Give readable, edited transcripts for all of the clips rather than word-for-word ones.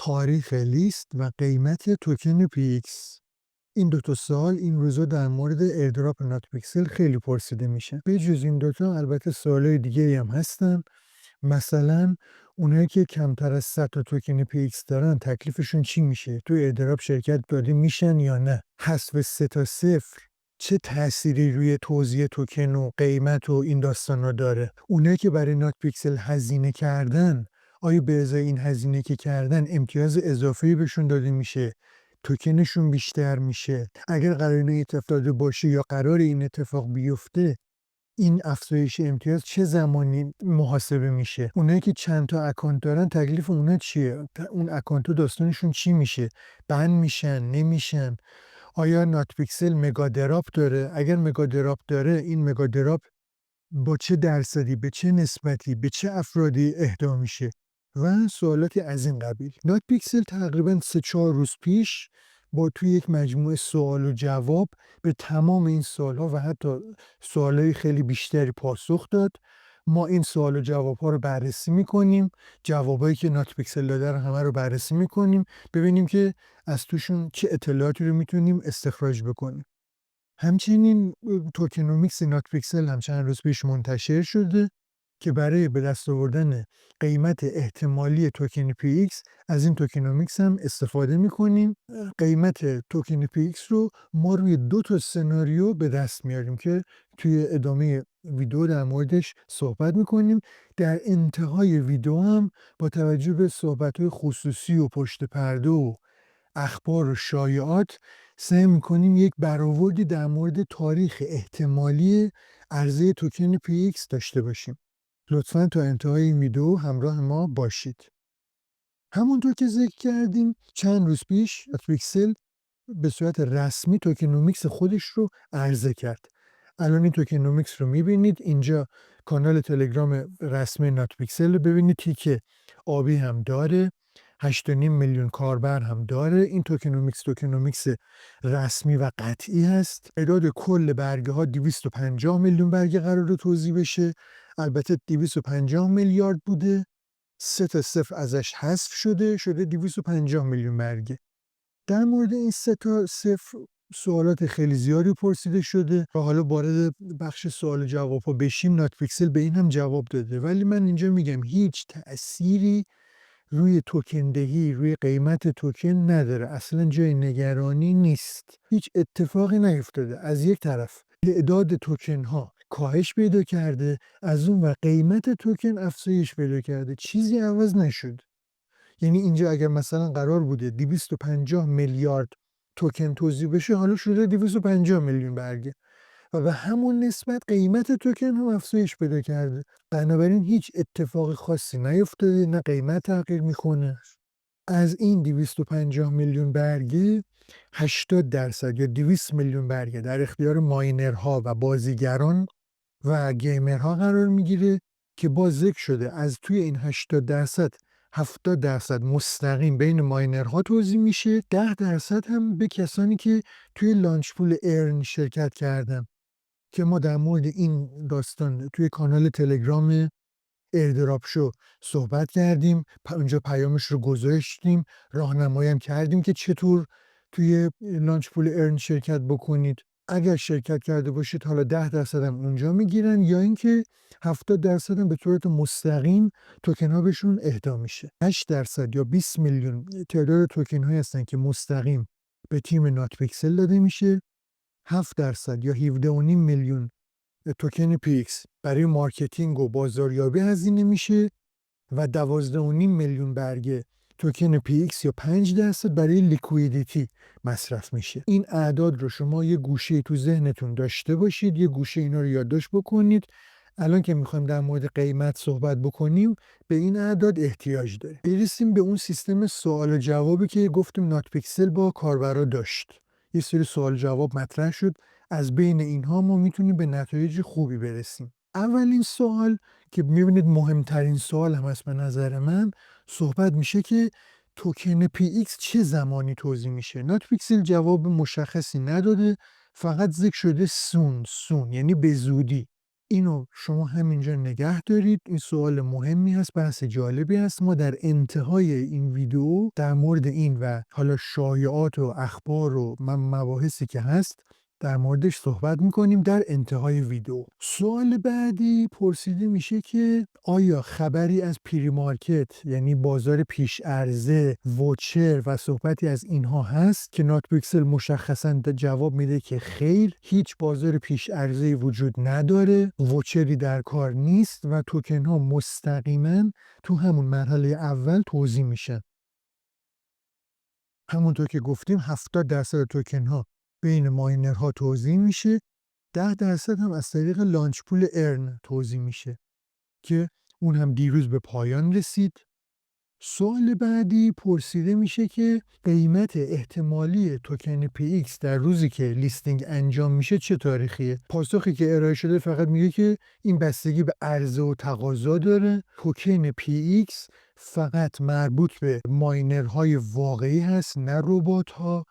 تاریخ لیست و قیمت توکن PX. این دوتا سوال این روزا در مورد ایردراپ نات پیکسل خیلی پرسیده میشه. به جز این دوتا البته سوالای دیگه هم هستن. مثلا اونایی که کمتر از 100 تا توکن PX دارن تکلیفشون چی میشه؟ تو ایردراپ شرکت داده میشن یا نه؟ حذف 3 تا 0 چه تأثیری روی توزیع توکن و قیمت و این داستانا داره؟ اونایی که برای نات پیکسل هزینه کردن، آیا به ازای این هزینه که کردن امتیاز اضافه‌ای بهشون داده میشه؟ توکنشون بیشتر میشه؟ اگر قرار این اتفاق داده باشه یا قرار این اتفاق بیفته، این افزایش امتیاز چه زمانی محاسبه میشه؟ اونایی که چند تا اکانت دارن تکلیف اونا چیه؟ اون اکانت داستانشون چی میشه؟ بند میشن نمیشن؟ آیا نات پیکسل مگا دراپ داره؟ اگر مگا دراپ داره، این مگا دراپ با چه درصدی، به چه نسبتی، به چه افرادی اهدا میشه؟ و سوالاتی از این قبیل. نات پیکسل تقریبا 3-4 روز پیش با توی یک مجموعه سوال و جواب به تمام این سوالها و حتی سوالای خیلی بیشتری پاسخ داد. ما این سوال و جواب ها رو بررسی میکنیم، جوابایی که نات پیکسل داده رو همه رو بررسی میکنیم، ببینیم که از توشون چه اطلاعاتی رو میتونیم استخراج بکنیم. همچنین توکنومیکس نات پیکسل هم چند روز پیش منتشر شده که برای به دست آوردن قیمت احتمالی توکن PX از این توکنومیکس هم استفاده میکنیم. قیمت توکن PX رو ما روی 2 تا سناریو به دست میاریم که توی ادامه ویدیو در موردش صحبت میکنیم. در انتهای ویدیو هم با توجه به صحبت‌های خصوصی و پشت پرده و اخبار و شایعات سعی میکنیم یک برآوردی در مورد تاریخ احتمالی عرضه توکن PX داشته باشیم. لطفاً تا انتهای این ویدیو همراه ما باشید. همونطور که ذکر کردیم چند روز پیش نات پیکسل به صورت رسمی توکنومیکس خودش رو عرضه کرد. الان این توکنومیکس رو میبینید اینجا. کانال تلگرام رسمی نات پیکسل رو ببینید، تیک آبی هم داره، 8.5 میلیون کاربر هم داره. این توکنومیکس رسمی و قطعی هست. تعداد کل برگه ها 250 میلیون برگه قرار توزیع بشه. البته 250 میلیارد بوده، 3 تا 0 ازش حذف شده 250 میلیون برگه. در مورد این 3 تا 0 سوالات خیلی زیادی پرسیده شده و حالا وارد بخش سوال و جواب ها بشیم. نات پیکسل به این هم جواب داده، ولی من اینجا میگم هیچ تأثیری روی توکن دهی، روی قیمت توکن نداره. اصلا جای نگرانی نیست. هیچ اتفاقی نیفتاده. از یک طرف تعداد توکن ها کاهش پیدا کرده، از اون و قیمت توکن افزایش پیدا کرده. چیزی عوض نشد. یعنی اینجا اگر مثلا قرار بوده 250 میلیارد توکن توزیع بشه، حالا شده 250 میلیون برگه و به همون نسبت قیمت توکن هم افزایش پیدا کرده. بنابراین هیچ اتفاق خاصی نیفتاده، نه قیمت تغییر میکنه. از این 250 میلیون برگه 80% یا 200 میلیون برگه در اختیار ماینرها و بازیگران و گیمرها قرار میگیره که باز ذکر شده از توی این 80% 70% مستقیم بین ماینرها توزیع میشه، 10% هم به کسانی که توی لانچ پول ارن شرکت کردن که ما در مورد این داستان توی کانال تلگرام ایردراپ شو صحبت کردیم. اونجا پیامش رو گذاشتیم، راهنمایی هم کردیم که چطور توی لانچ پول ارن شرکت بکنید. اگر شرکت کرده باشید حالا 10% هم اونجا میگیرن، یا اینکه 70% هم به صورت مستقیم توکن ها بهشون اهدا میشه. 8% یا 20 میلیون تعداد توکن هایی هستن که مستقیم به تیم نات پیکسل داده میشه. 7% یا 17.5 میلیون توکن PX برای مارکتینگ و بازاریابی هزینه میشه و 12.5 میلیون برگه توکن PX یا 5% برای لیکویدیتی مصرف میشه. این اعداد رو شما یه گوشه تو ذهنتون داشته باشید، یه گوشه اینا رو یادداشت بکنید. الان که میخوایم در مورد قیمت صحبت بکنیم به این اعداد احتیاج داره. برسیم به اون سیستم سوال و جوابی که گفتیم نات پیکسل با کاربرا داشت. یه سری سوال جواب مطرح شد، از بین اینها ما میتونیم به نتایج خوبی برسیم. اولین سوال که میبینید مهمترین سوال هم هست به نظر من، صحبت میشه که توکن PX چه زمانی توزیع میشه. نات پیکسل جواب مشخصی نداده، فقط ذکر شده سون یعنی به زودی. اینو شما همینجا نگه دارید. این سوال مهمی هست، بحث جالبی هست. ما در انتهای این ویدیو در مورد این و حالا شایعات و اخبار و مباحثی که هست در موردش صحبت میکنیم در انتهای ویدیو. سوال بعدی پرسیده میشه که آیا خبری از پری مارکت یعنی بازار پیش عرضه، ووچر و صحبتی از اینها هست که ناتپیکسل مشخصا جواب میده که خیر، هیچ بازار پیش عرضه وجود نداره، ووچری در کار نیست و توکن ها مستقیما تو همون مرحله اول توزیع میشن. همونطور که گفتیم 70% توکن ها بین ماینرها توزیع میشه، 10% هم از طریق لانچ پول ارن توزیع میشه که اون هم دیروز به پایان رسید. سوال بعدی پرسیده میشه که قیمت احتمالی توکن PX در روزی که لیستینگ انجام میشه چه تاریخیه؟ پاسخی که ارائه شده فقط میگه که این بستگی به عرضه و تقاضا داره. توکن PX فقط مربوط به ماینرهای واقعی هست، نه ربات ها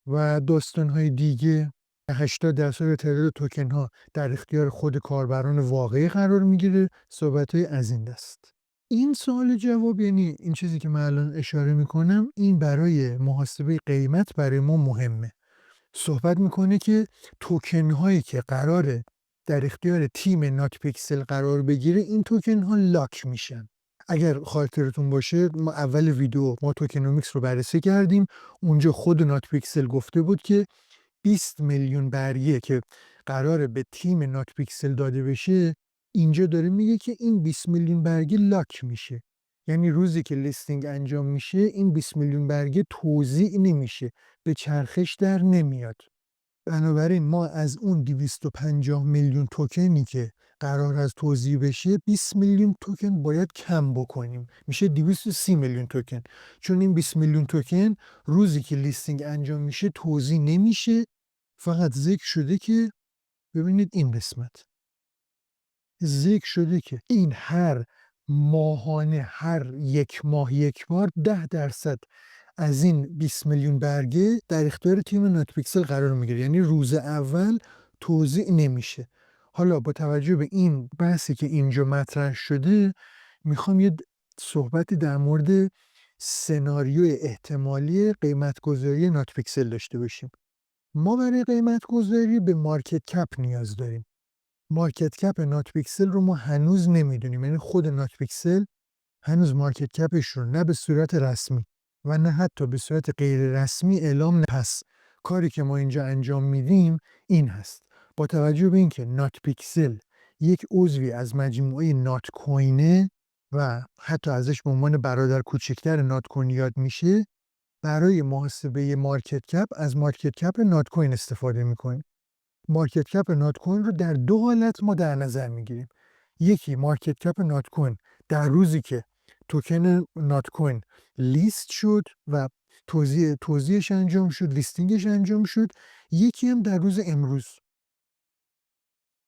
و داستان‌های دیگه. 80% تعداد توکن ها در اختیار خود کاربران واقعی قرار میگیره. صحبت‌های از این دست. این سوال جواب، یعنی این چیزی که من الان اشاره میکنم، این برای محاسبه قیمت برای ما مهمه. صحبت میکنه که توکن هایی که قراره در اختیار تیم ناتپیکسل قرار بگیره، این توکن ها لاک میشن. اگر خاطرتون باشه ما اول ویدیو ما توکنومیکس رو بررسی کردیم، اونجا خود ناتپیکسل گفته بود که 20 میلیون برگه که قراره به تیم ناتپیکسل داده بشه، اینجا داره میگه که این 20 میلیون برگه لاک میشه. یعنی روزی که لیستینگ انجام میشه این 20 میلیون برگه توزیع نمیشه، به چرخش در نمیاد. بنابراین ما از اون 250 میلیون توکنی که قرار از توزیع بشه 20 میلیون توکن باید کم بکنیم، میشه 230 میلیون توکن. چون این 20 میلیون توکن روزی که لیستینگ انجام میشه توزیع نمیشه، فقط ذکر شده که ببینید این قسمت ذکر شده که این هر ماهانه، هر یک ماه یک بار 10% از این 20 میلیون برگه در اختیار تیم ناتپیکسل قرار میگیره. یعنی روز اول توزیع نمیشه. حالا با توجه به این بحثی که اینجا مطرح شده، میخوام یه صحبتی در مورد سناریوی احتمالی قیمتگذاری ناتپیکسل داشته باشیم. ما برای قیمتگذاری به مارکت کپ نیاز داریم. مارکت کپ ناتپیکسل رو ما هنوز نمیدونیم، یعنی خود ناتپیکسل هنوز مارکت کپش رو نه به صورت رسمی و نه حتی به صورت غیر رسمی اعلام پس کاری که ما اینجا انجام میدیم این هست. با توجه به اینکه ناتپیکسل یک عضوی از مجموعه نات کوینه و حتی ازش به عنوان برادر کوچکتر نات کوین یاد میشه، برای محاسبه مارکت کپ از مارکت کپ نات کوین استفاده میکنیم. مارکت کپ نات کوین رو در دو حالت ما در نظر میگیریم. یکی مارکت کپ نات کوین در روزی که توکن نات کوین لیست شد و توزیعش انجام شد، لیستینگش انجام شد. یکی هم در روز امروز.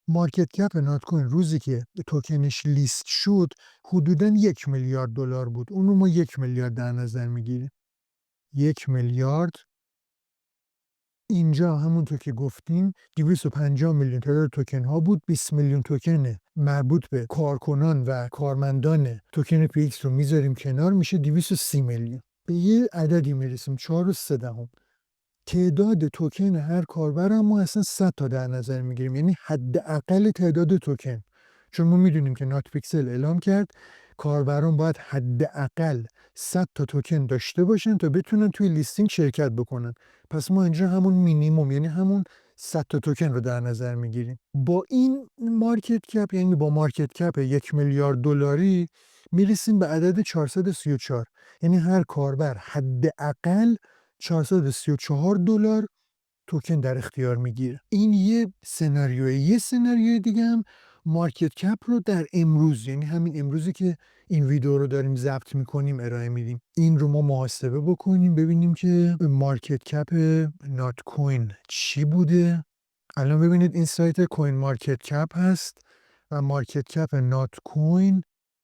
مارکت کپ نات کوین روزی که توکنش لیست شد حدوداً 1 میلیارد دلار بود. اون رو ما 1 میلیارد در نظر میگیریم. 1 میلیارد. اینجا همونطور که گفتیم 250 میلیون تعداد توکن ها بود. 20 میلیون توکن مربوط به کارکنان و کارمندان توکن PX رو میذاریم کنار، میشه 230 میلیون. به یه عددی میرسیم 4.3. تعداد توکن هر کاربر هم ما اصلا 100 تا در نظر میگیریم، یعنی حداقل تعداد توکن. چون ما میدونیم که ناتپیکسل اعلام کرد کاربران باید حداقل 100 تا توکن داشته باشن تا بتونن توی لیستینگ شرکت بکنن. پس ما اینجا همون مینیمم، یعنی همون 100 تا توکن رو در نظر میگیریم. با این مارکت کپ، یعنی با مارکت کپ 1 میلیارد دلاری میرسیم به عدد 434. یعنی هر کاربر حداقل 434 دلار توکن در اختیار میگیره. این یه سناریوی. یه سناریوی دیگه هم مارکت کپ رو در امروز، یعنی همین امروزی که این ویدیو رو داریم ضبط میکنیم ارائه میدیم، این رو ما محاسبه بکنیم ببینیم که مارکت کپ نات کوین چی بوده. الان ببینید این سایت کوین مارکت کپ هست و مارکت کپ نات کوین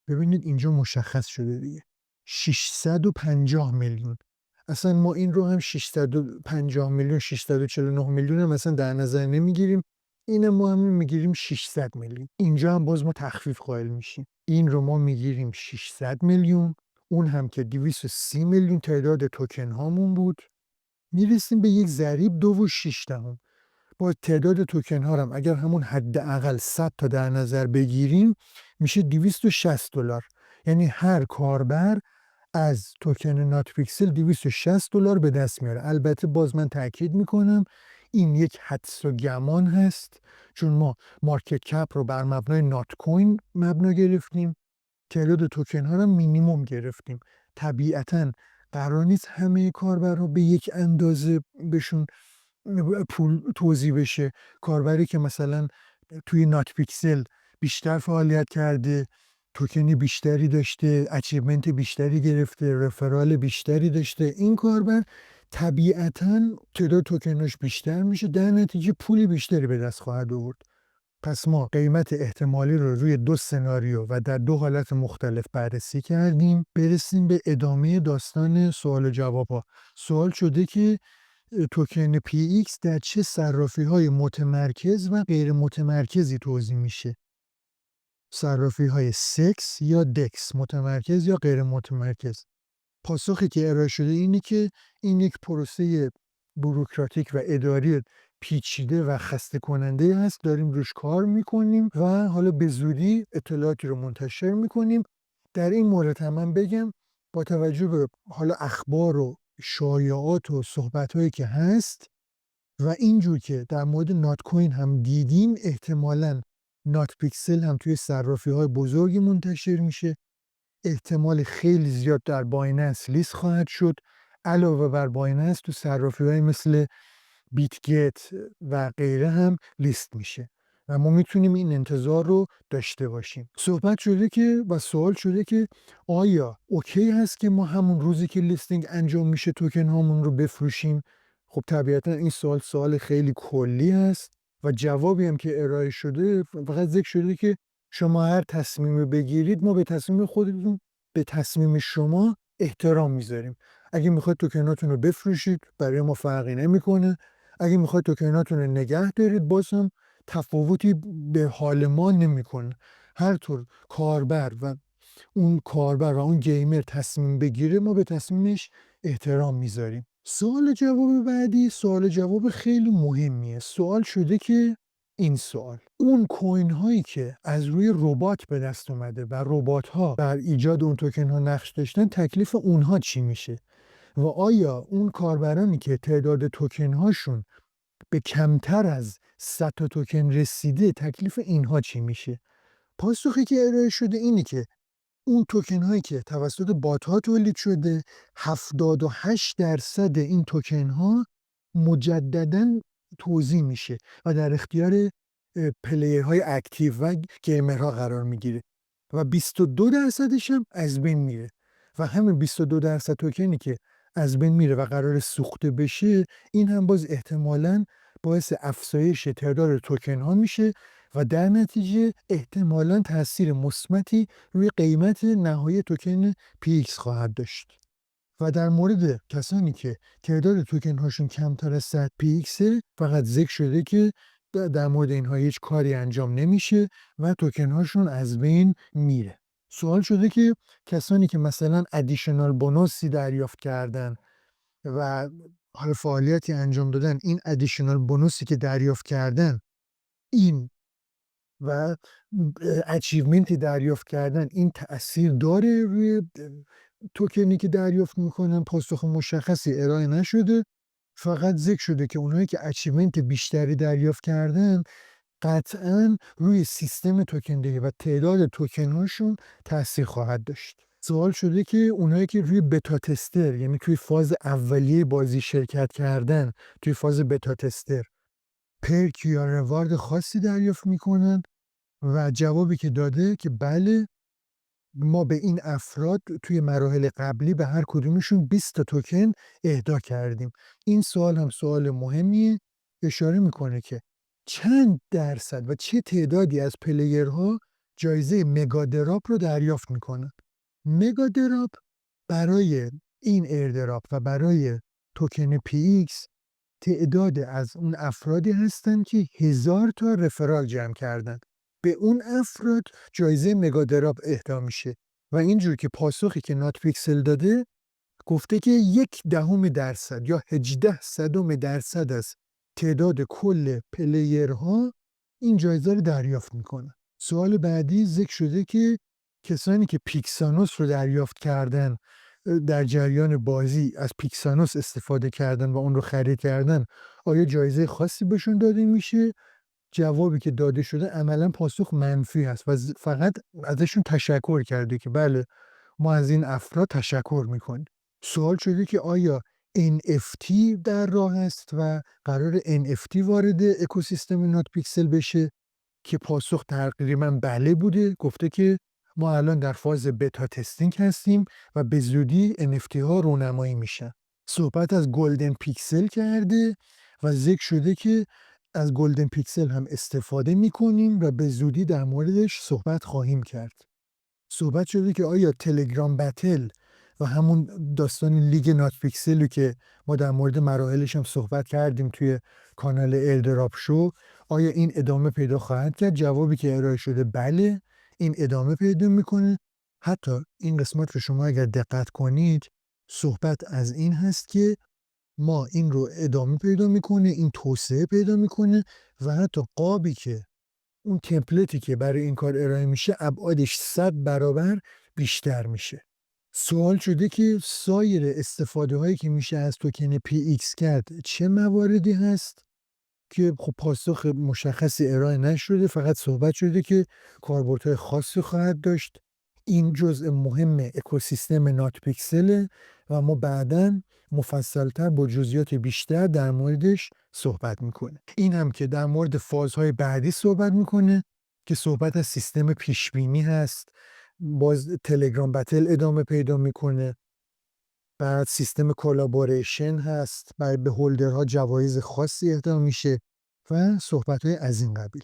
ببینید اینجا مشخص شده دیگه 650 میلیون. اصلا ما این رو هم 650 میلیون 649 میلیون هم مثلا در نظر نمیگیریم. این ما هم میگیریم 600 میلیون. اینجا هم باز ما تخفیف قائل میشیم. این رو ما میگیریم 600 میلیون، اون هم که 230 میلیون تعداد توکن هامون بود. میرسیم به یک ضریب 2.6. با تعداد توکن ها هم اگر همون حداقل 100 تا در نظر بگیریم میشه $260. یعنی هر کاربر از توکن نات پیکسل $260 به دست میاره. البته باز من تاکید میکنم این یک حدس و گمان هست، چون ما مارکت کپ رو بر مبنای نات کوین مبنا گرفتیم، تعداد توکن ها رو مینیمم گرفتیم. طبیعتا قرار نیست همه کاربرها به یک اندازه بهشون پول توزیع بشه. کاربری که مثلا توی نات پیکسل بیشتر فعالیت کرده، توکنی بیشتری داشته، اچیومنت بیشتری گرفته، رفرال بیشتری داشته، این کاربر طبیعتا تعداد توکناش بیشتر میشه، در نتیجه پولی بیشتری به دست خواهد آورد. پس ما قیمت احتمالی رو روی 2 سناریو و در 2 حالت مختلف بررسی کردیم. برسیم به ادامه داستان سوال و جواب ها. سوال شده که توکن PX در چه صرافی های متمرکز و غیر متمرکزی توزیع میشه؟ صرافی های سکس یا دکس، متمرکز یا غیر متمرکز؟ پاسخی که ارائه شده اینه که این یک پروسه بوروکراتیک و اداری پیچیده و خسته کننده هست. داریم روش کار میکنیم و حالا به زودی اطلاعاتی رو منتشر میکنیم. در این مورد هم من بگم با توجه به حالا اخبار و شایعات و صحبت‌هایی که هست و اینجور که در مورد نات کوین هم دیدیم، احتمالاً نات پیکسل هم توی صرافی‌های بزرگی منتشر میشه. احتمال خیلی زیاد در بایننس لیست خواهد شد. علاوه بر بایننس تو صرافی‌های مثل بیتگت و غیره هم لیست میشه و ما میتونیم این انتظار رو داشته باشیم. صحبت شده که و سوال شده که آیا اوکی هست که ما همون روزی که لیستینگ انجام میشه توکن هامون رو بفروشیم؟ خب طبیعتا این سوال خیلی کلی هست و جوابی هم که ارائه شده فقط ذکر شده که شما هر تصمیمی بگیرید، ما به تصمیم خودتون، به تصمیم شما احترام میذاریم. اگه میخواید توکناتون رو بفروشید برای ما فرقی نمیکنه. اگه میخواید توکناتون رو نگه دارید باز هم تفاوتی به حال ما نمیکنه. هر طور کاربر و اون گیمر تصمیم بگیره، ما به تصمیمش احترام میذاریم. سوال جواب بعدی سوال جواب خیلی مهمیه. سوال شده که این سوال، اون کوین هایی که از روی ربات به دست اومده و ربات ها بر ایجاد اون توکن ها نقش داشتن، تکلیف اونها چی میشه؟ و آیا اون کاربرانی که تعداد توکن هاشون به کمتر از 100 تا توکن رسیده، تکلیف اینها چی میشه؟ پاسخی که ارائه شده اینه که اون توکن هایی که توسط بات ها تولید شده، 78% این توکن ها مجددا توزیع میشه و در اختیار پلیرهای اکتیو و گیمرها قرار میگیره و 22% هم از بین میره و همین 22% توکنی که از بین میره و قرار سوخته بشه، این هم باز احتمالاً باعث افزایش تعداد توکن ها میشه و در نتیجه احتمالاً تاثیر مثبتی روی قیمت نهایی توکن PX خواهد داشت. و در مورد کسانی که تعداد توکن هاشون کمتر از 100 PX فقط ذکر شده که در مورد اینها هیچ کاری انجام نمیشه و توکن هاشون از بین میره. سوال شده که کسانی که مثلا ادیشنال بونوسی دریافت کردن و حالا فعالیتی انجام دادن، این ادیشنال بونوسی که دریافت کردن این و اچیومنتی دریافت کردن، این تأثیر داره روی توکنی که دریافت میکنن؟ پاسخ مشخصی ارائه نشده. فقط ذکر شده که اونایی که اچیومنت بیشتری دریافت کردن قطعا روی سیستم توکن دهی و تعداد توکن هاشون تاثیر خواهد داشت. سوال شده که اونایی که روی بتا تستر، یعنی توی فاز اولیه بازی شرکت کردن، توی فاز بتا تستر پرک یا روارد خاصی دریافت میکنن و جوابی که داده که بله، ما به این افراد توی مراحل قبلی به هر کدومشون 20 تا توکن اهدا کردیم. این سوال هم سوال مهمیه، اشاره میکنه که چند درصد و چه تعدادی از پلیرها جایزه مگادراپ رو دریافت میکنن. مگادراپ برای این ایردراپ و برای توکن PX تعداد از اون افرادی هستن که 1000 تا رفرال جمع کردن. به اون افراد جایزه مگادراپ اهدا میشه و اینجور که پاسخی که ناتپیکسل داده گفته که 0.1% یا 0.18% از تعداد کل پلیرها این جایزه رو دریافت میکنن. سوال بعدی ذکر شده که کسانی که پیکسانوس رو دریافت کردن در جریان بازی از پیکسانوس استفاده کردن و اون رو خرید کردن، آیا جایزه خاصی بهشون داده میشه؟ جوابی که داده شده عملا پاسخ منفی هست و فقط ازشون تشکر کرده که بله ما از این افراد تشکر میکنیم. سوال شده که آیا NFT در راه است و قرار NFT وارد اکوسیستم ناتپیکسل بشه که پاسخ تقریبا بله بوده. گفته که ما الان در فاز بتا تستینگ هستیم و به زودی NFT ها رونمایی میشن. صحبت از گلدن پیکسل کرده و ذکر شده که از گلدن پیکسل هم استفاده میکنیم و به زودی در موردش صحبت خواهیم کرد. صحبت شده که آیا تلگرام بتل و همون داستان لیگ ناتپیکسل رو که ما در مورد مراحلش هم صحبت کردیم توی کانال ایردراپ شو، آیا این ادامه پیدا خواهد کرد؟ جوابی که ارائه شده بله، این ادامه پیدا میکنه. حتی این قسمت رو شما اگر دقت کنید صحبت از این هست که ما این رو ادامه پیدا میکنه، این توسعه پیدا میکنه و حتی قابی که اون تمپلیتی که برای این کار ارائه میشه ابعادش 100 برابر بیشتر میشه. سوال شده که سایر استفاده هایی که میشه از توکن PX کرد چه مواردی هست که خب پاسخ مشخصی ارائه نشده، فقط صحبت شده که کاربردهای خاصی خواهد داشت. این جزء مهم اکوسیستم ناتپیکسل و ما بعداً مفصلتر با جزئیات بیشتر در موردش صحبت میکنه. این هم که در مورد فازهای بعدی صحبت میکنه که صحبت از سیستم پیشبینی هست، باز تلگرام بتل ادامه پیدا میکنه، بعد سیستم کلابوریشن هست، بعد به هولدرها جوایز خاصی اهدا میشه و صحبت‌های از این قبیل.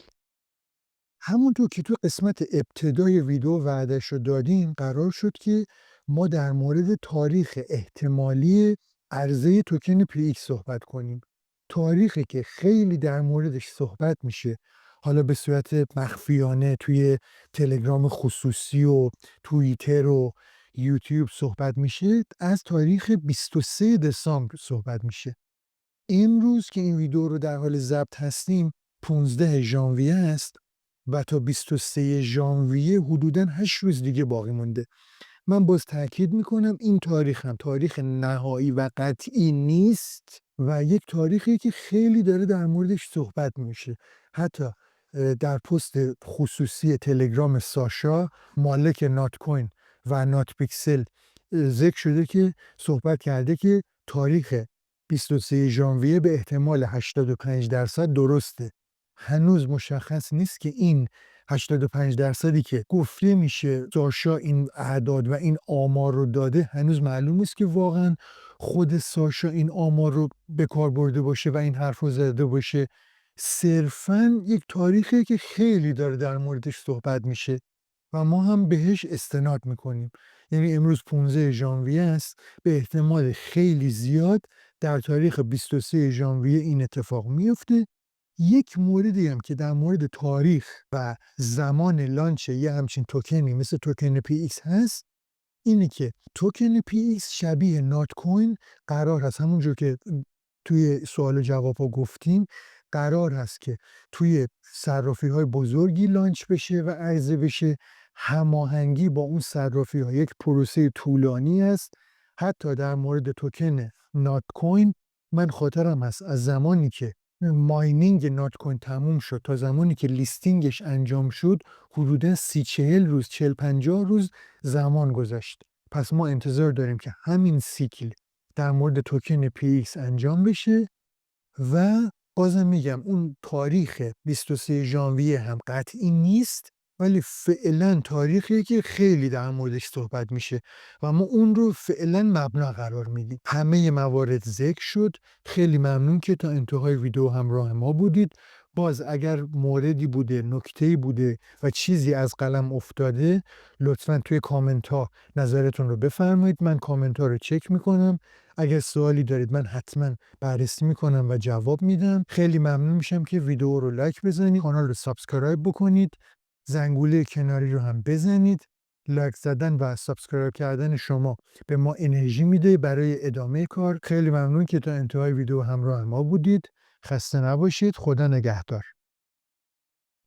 همونطور که تو قسمت ابتدای ویدیو وعده‌اش رو دادیم، قرار شد که ما در مورد تاریخ احتمالی عرضه توکن PX صحبت کنیم. تاریخی که خیلی در موردش صحبت میشه، حالا به صورت مخفیانه توی تلگرام خصوصی و توییتر و یوتیوب صحبت میشه، از تاریخ 23 دسامبر صحبت میشه. امروز که این ویدیو رو در حال ضبط هستیم 15 ژانویه است و تا 23 ژانویه حدوداً 8 روز دیگه باقی مونده. من باز تاکید میکنم این تاریخ هم تاریخ نهایی و قطعی نیست و یک تاریخی که خیلی داره در موردش صحبت میشه. حتی در پست خصوصی تلگرام ساشا مالک نات کوین و نات پیکسل ذکر شده که صحبت کرده که تاریخ 23 ژانویه به احتمال 85% درسته. هنوز مشخص نیست که این 85% که گفته میشه ساشا این اعداد و این آمار رو داده، هنوز معلوم نیست که واقعا خود ساشا این آمار رو به کار برده باشه و این حرف رو زده باشه. صرفاً یک تاریخی که خیلی داره در موردش صحبت میشه و ما هم بهش استناد میکنیم. یعنی امروز 15 ژانویه است، به احتمال خیلی زیاد در تاریخ 23 ژانویه این اتفاق میفته. یک موردی هم که در مورد تاریخ و زمان لانچ یه همچین توکنی مثل توکن PX هست، اینه که توکن PX شبیه نات کوین قرار هست، همونجور که توی سوال و جواب ها گفتیم، قرار هست که توی صرافی های بزرگی لانچ بشه و عرضه بشه. هماهنگی با اون صرافی ها یک پروسه طولانی است. حتی در مورد توکن نات کوین من خاطرم هست از زمانی که ماینینگ نات کوین تموم شد تا زمانی که لیستینگش انجام شد حدوداً 30-40 روز 40-50 روز زمان گذشت. پس ما انتظار داریم که همین سیکل در مورد توکن PX انجام بشه و بازم میگم اون تاریخ 23 ژانویه هم قطعی نیست، ولی فعلا تاریخی که خیلی در موردش صحبت میشه و ما اون رو فعلا مبنا قرار میدیم. همه موارد ذکر شد. خیلی ممنون که تا انتهای ویدیو همراه ما بودید. باز اگر موردی بوده، نکته‌ای بوده و چیزی از قلم افتاده، لطفاً توی کامنت‌ها نظرتون رو بفرمایید. من کامنت‌ها رو چک می‌کنم. اگر سوالی دارید من حتماً بررسی می‌کنم و جواب میدم. خیلی ممنون میشم که ویدیو رو لایک بزنید، کانال رو سابسکرایب بکنید، زنگوله کناری رو هم بزنید. لایک زدن و سابسکرایب کردن شما به ما انرژی میده برای ادامه کار. خیلی ممنون که تا انتهای ویدیو همراه ما بودید. خسته نباشید. خدا نگهدار.